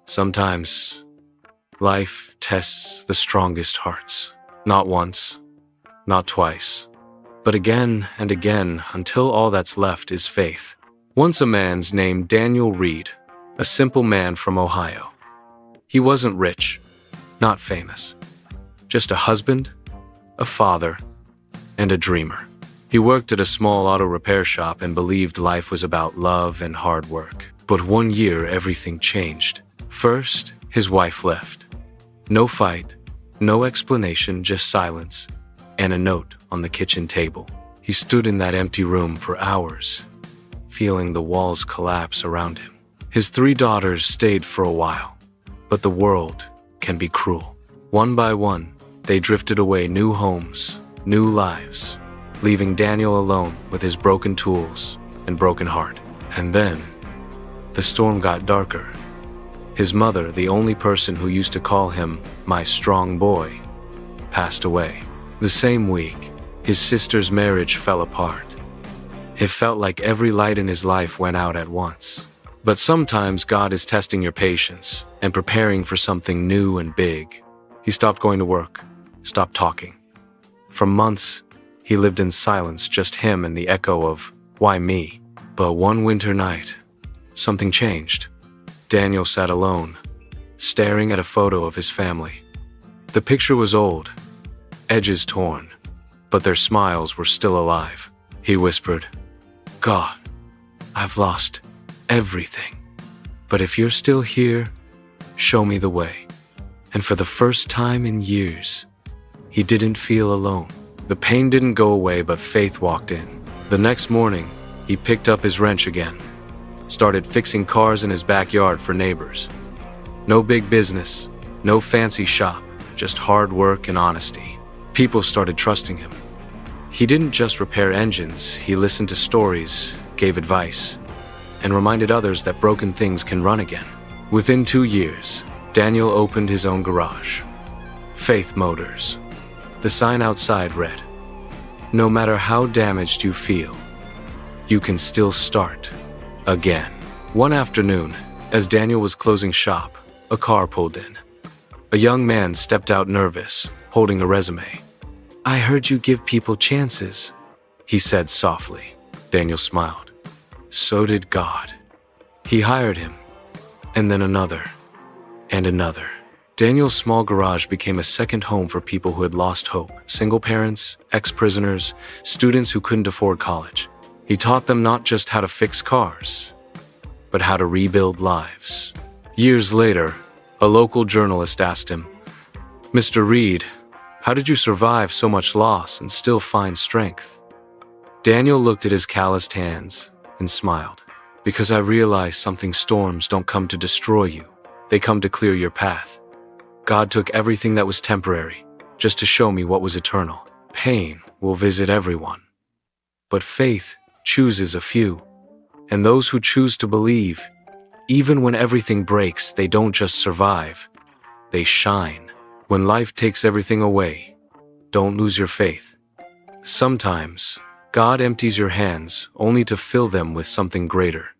Sometimes life tests the strongest hearts. Not once, not twice, but again and again until all that's left is faith. Once a man's named Daniel Reed, a simple man from Ohio. He wasn't rich, not famous, just a husband, a father, and a dreamer. He worked at a small auto repair shop and believed life was about love and hard work. But one year everything changed. First, his wife left. No fight, no explanation, just silence, and a note on the kitchen table. He stood in that empty room for hours, feeling the walls collapse around him. His 3 daughters stayed for a while, but the world can be cruel. One by one, they drifted away, new homes, new lives, leaving Daniel alone with his broken tools and broken heart. And then, the storm got darker. His mother, the only person who used to call him my strong boy, passed away. The same week, his sister's marriage fell apart. It felt like every light in his life went out at once. But sometimes God is testing your patience and preparing for something new and big. He stopped going to work, stopped talking. For months, he lived in silence, just him and the echo of, "Why me?" But one winter night, something changed. Daniel sat alone, staring at a photo of his family. The picture was old, edges torn, but their smiles were still alive. He whispered, "God, I've lost everything. But if you're still here, show me the way." And for the first time in years, he didn't feel alone. The pain didn't go away, but faith walked in. The next morning, he picked up his wrench again, started fixing cars in his backyard for neighbors. No big business, no fancy shop, just hard work and honesty. People started trusting him. He didn't just repair engines, he listened to stories, gave advice, and reminded others that broken things can run again. Within 2 years, Daniel opened his own garage. Faith Motors. The sign outside read, "No matter how damaged you feel, you can still start again." One afternoon, as Daniel was closing shop, a car pulled in. A young man stepped out nervous, holding a resume. "I heard you give people chances," he said softly. Daniel smiled. So did God. He hired him, and then another, and another. Daniel's small garage became a second home for people who had lost hope. Single parents, ex-prisoners, students who couldn't afford college. He taught them not just how to fix cars, but how to rebuild lives. Years later, a local journalist asked him, "Mr. Reed, how did you survive so much loss and still find strength?" Daniel looked at his calloused hands and smiled. "Because I realized storms don't come to destroy you. They come to clear your path. God took everything that was temporary, just to show me what was eternal. Pain will visit everyone, but faith chooses a few. And those who choose to believe, even when everything breaks, they don't just survive, they shine. When life takes everything away, don't lose your faith. Sometimes, God empties your hands only to fill them with something greater."